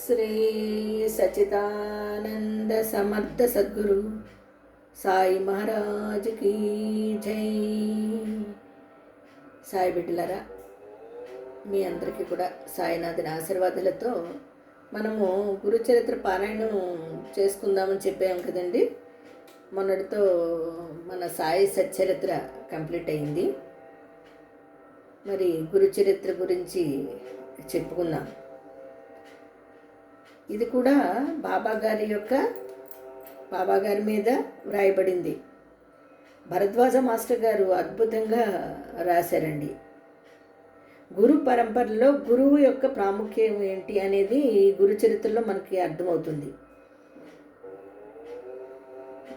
శ్రీ సచిదానంద సమర్థ సద్గురు సాయి మహారాజుకి జై. సాయి బిడ్డలారా, మీ అందరికీ కూడా సాయినాథుని ఆశీర్వాదాలతో మనము గురుచరిత్ర పారాయణం చేసుకుందామని చెప్పాము కదండి. మొన్నటితో మన సాయి సచ్చరిత్ర కంప్లీట్ అయింది. మరి గురుచరిత్ర గురించి చెప్పుకుందాం. ఇది కూడా బాబా గారి మీద వ్రాయబడింది. భరద్వాజ మాస్టర్ గారు అద్భుతంగా రాశారండి. గురు పరంపరలో గురువు యొక్క ప్రాముఖ్యం ఏంటి అనేది గురు చరిత్రలో మనకి అర్థమవుతుంది.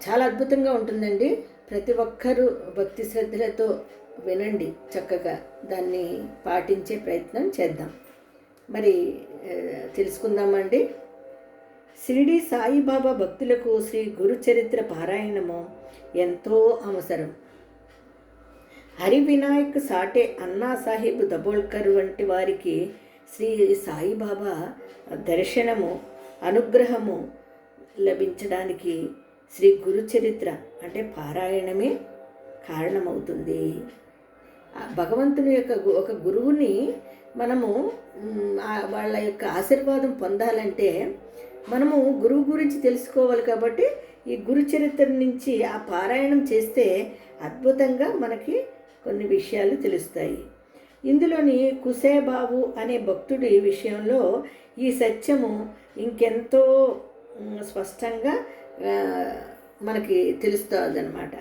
చాలా అద్భుతంగా ఉంటుందండి. ప్రతి ఒక్కరూ భక్తి శ్రద్ధలతో వినండి, చక్కగా దాన్ని పాటించే ప్రయత్నం చేద్దాం. మరి తెలుసుకుందామండి. షిరిడి సాయిబాబా భక్తులకు శ్రీ గురు చరిత్ర పారాయణము ఎంతో అవసరం. హరి వినాయక్ సాటే అన్నా సాహెబ్ దబోల్కర్ వంటి వారికి శ్రీ సాయిబాబా దర్శనము, అనుగ్రహము లభించడానికి శ్రీ గురు చరిత్ర అంటే పారాయణమే కారణమవుతుంది. భగవంతుని యొక్క ఒక గురువుని మనము వాళ్ళ యొక్క ఆశీర్వాదం పొందాలంటే మనము గురువు గురించి తెలుసుకోవాలి. కాబట్టి ఈ గురు చరిత్ర నుంచి ఆ పారాయణం చేస్తే అద్భుతంగా మనకి కొన్ని విషయాలు తెలుస్తాయి. ఇందులోని కుసేబాబు అనే భక్తుడి విషయంలో ఈ సత్యము ఇంకెంతో స్పష్టంగా మనకి తెలుస్తుంది అన్నమాట.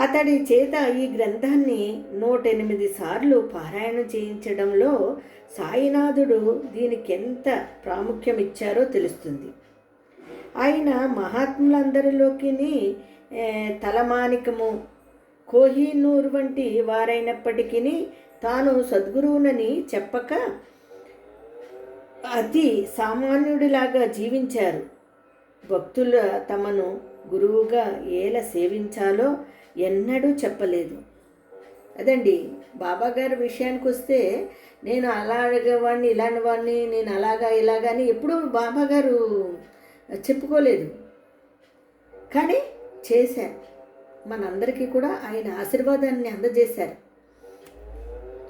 అతడి చేత ఈ గ్రంథాన్ని 108 సార్లు పారాయణం చేయించడంలో సాయినాథుడు దీనికి ఎంత ప్రాముఖ్యం ఇచ్చారో తెలుస్తుంది. ఆయన మహాత్ములందరిలోకి తలమానికము, కోహినూర్ వంటి వారైనప్పటికీ తాను సద్గురువునని చెప్పక అతి సామాన్యుడిలాగా జీవించారు. భక్తుల తమను గురువుగా ఎలా సేవించాలో ఎన్నడూ చెప్పలేదు. అదండి బాబాగారి విషయానికి వస్తే, నేను అలాగే వాడిని ఇలాంటి వాడిని, నేను ఇలాగా అని ఎప్పుడూ బాబాగారు చెప్పుకోలేదు. కానీ చేశారు. మనందరికీ కూడా ఆయన ఆశీర్వాదాన్ని అందజేశారు.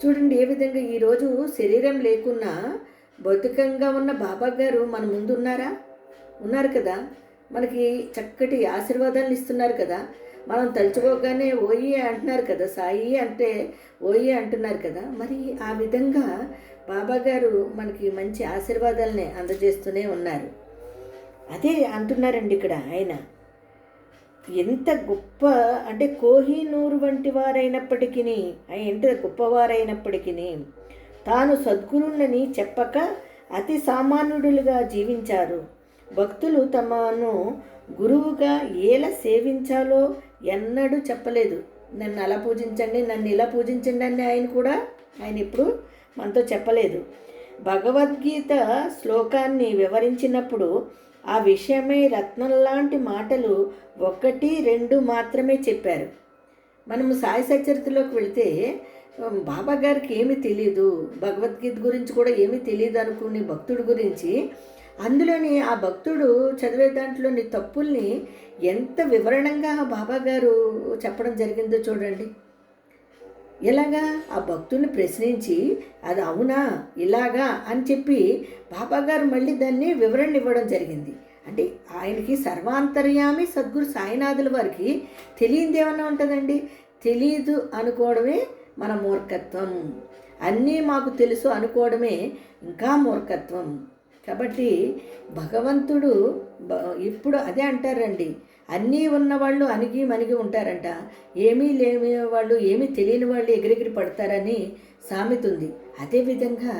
చూడండి ఏ విధంగా ఈరోజు శరీరం లేకున్నా భౌతికంగా ఉన్న బాబాగారు మన ముందు ఉన్నారు కదా. మనకి చక్కటి ఆశీర్వాదాలు ఇస్తున్నారు కదా. మనం తలుచుకోగానే ఓయి అంటున్నారు కదా, సాయి అంటే ఓయి అంటున్నారు కదా. మరి ఆ విధంగా బాబాగారు మనకి మంచి ఆశీర్వాదాలనే అందజేస్తూనే ఉన్నారు. అదే అంటున్నారండి ఇక్కడ ఆయన. ఎంత గొప్ప అంటే కోహినూరు వంటి వారైనప్పటికీ, ఎంత గొప్పవారైనప్పటికీ తాను సద్గురువులని చెప్పక అతి సామాన్యుడులుగా జీవించారు. భక్తులు తమను గురువుగా ఎలా సేవించాలో ఎన్నడూ చెప్పలేదు. నన్ను అలా పూజించండి, నన్ను ఇలా పూజించండి అని ఆయన ఎప్పుడు మనతో చెప్పలేదు. భగవద్గీత శ్లోకాన్ని వివరించినప్పుడు ఆ విషయమై రత్నంలాంటి మాటలు 1-2 మాత్రమే చెప్పారు. మనము సాయి సచరిత్రలోకి వెళితే బాబా గారికి ఏమీ తెలియదు, భగవద్గీత గురించి కూడా ఏమీ తెలియదు అనుకునే భక్తుడి గురించి అందులోని ఆ భక్తుడు చదివే దాంట్లోని తప్పుల్ని ఎంత వివరణంగా బాబాగారు చెప్పడం జరిగిందో చూడండి. ఎలాగా ఆ భక్తుడిని ప్రశ్నించి అది అవునా ఇలాగా అని చెప్పి బాబాగారు మళ్ళీ దాన్ని వివరణ ఇవ్వడం జరిగింది. అంటే ఆయనకి సర్వాంతర్యామి సద్గురు సాయినాథుల వారికి తెలియంది ఏమన్నా ఉంటుందండి? తెలియదు అనుకోవడమే మన మూర్ఖత్వం. అన్నీ మాకు తెలుసు అనుకోవడమే ఇంకా మూర్ఖత్వం. కాబట్టి భగవంతుడు ఇప్పుడు అదే అంటారండి, అన్నీ ఉన్నవాళ్ళు అణిగి మణిగి ఉంటారంట, ఏమీ లేని వాళ్ళు ఏమీ తెలియని వాళ్ళు ఎగిరెగిరి పడతారని సామెత ఉంది. అదేవిధంగా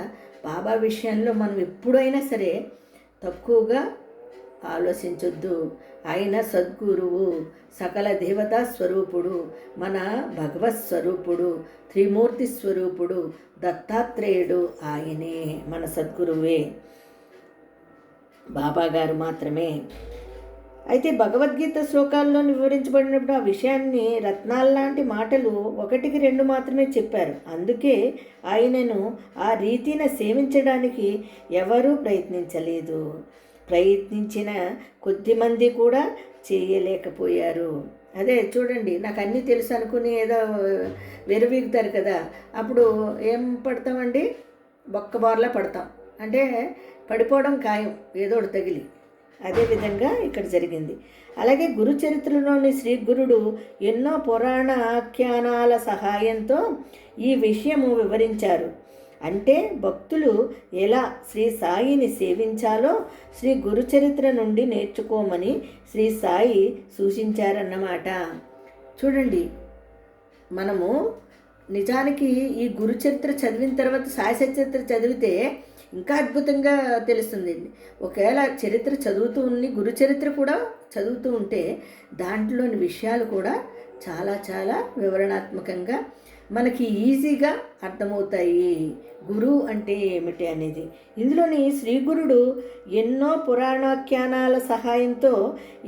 బాబా విషయంలో మనం ఎప్పుడైనా సరే తక్కువగా ఆలోచించొద్దు. ఆయన సద్గురువు, సకల దేవతా స్వరూపుడు, మన భగవత్ స్వరూపుడు, త్రిమూర్తి స్వరూపుడు దత్తాత్రేయుడు. ఆయనే మన సద్గురువే, బాబాగారు మాత్రమే. అయితే భగవద్గీత శ్లోకాల్లో వివరించబడినప్పుడు ఆ విషయాన్ని రత్నాల్లాంటి మాటలు ఒకటికి రెండు మాత్రమే చెప్పారు. అందుకే ఆయనను ఆ రీతిని సేవించడానికి ఎవరూ ప్రయత్నించలేదు. ప్రయత్నించిన కొద్దిమంది కూడా చేయలేకపోయారు. అదే చూడండి, నాకు అన్నీ తెలుసు అనుకుని ఏదో వెరువీగుతారు కదా, అప్పుడు ఏం పడతామండి? బొక్కబార్లా పడతాం. అంటే పడిపోవడం ఖాయం, ఏదో ఒకటి తగిలి. అదేవిధంగా ఇక్కడ జరిగింది. అలాగే గురు చరిత్రలోని శ్రీ గురుడు ఎన్నో పురాణ ఆఖ్యానాల సహాయంతో ఈ విషయము వివరించారు. అంటే భక్తులు ఎలా శ్రీ సాయిని సేవించాలో శ్రీ గురుచరిత్ర నుండి నేర్చుకోమని శ్రీ సాయి సూచించారన్నమాట. చూడండి, మనము నిజానికి ఈ గురుచరిత్ర చదివిన తర్వాత సాయి సచరిత్ర చదివితే ఇంకా అద్భుతంగా తెలుస్తుంది. ఒకవేళ చరిత్ర చదువుతూ ఉండి గురుచరిత్ర కూడా చదువుతూ ఉంటే దాంట్లోని విషయాలు కూడా చాలా చాలా వివరణాత్మకంగా మనకి ఈజీగా అర్థమవుతాయి. గురువు అంటే ఏమిటి అనేది. ఇందులోని శ్రీ గురుడు ఎన్నో పురాణాఖ్యానాల సహాయంతో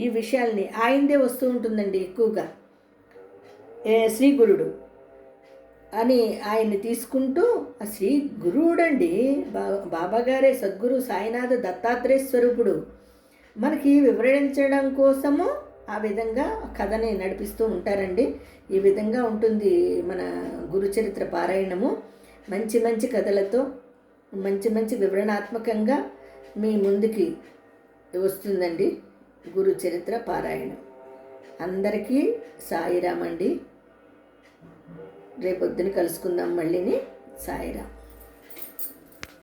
ఈ విషయాల్ని ఆయనదే వస్తూ ఉంటుందండి ఎక్కువగా. శ్రీ గురుడు అని ఆయన్ని తీసుకుంటూ ఆ శ్రీ గురువుడండి, బాబాగారే సద్గురు సాయినాథ దత్తాత్రేయ స్వరూపుడు మనకి వివరించడం కోసము ఆ విధంగా కథని నడిపిస్తూ ఉంటారండి. ఈ విధంగా ఉంటుంది మన గురుచరిత్ర పారాయణము. మంచి మంచి కథలతో మంచి మంచి వివరణాత్మకంగా మీ ముందుకి వస్తుందండి గురుచరిత్ర పారాయణం. అందరికీ సాయిరామ్ అండి. రేపొద్దున కలుసుకుందాం మళ్ళీని. సాయిరామ్.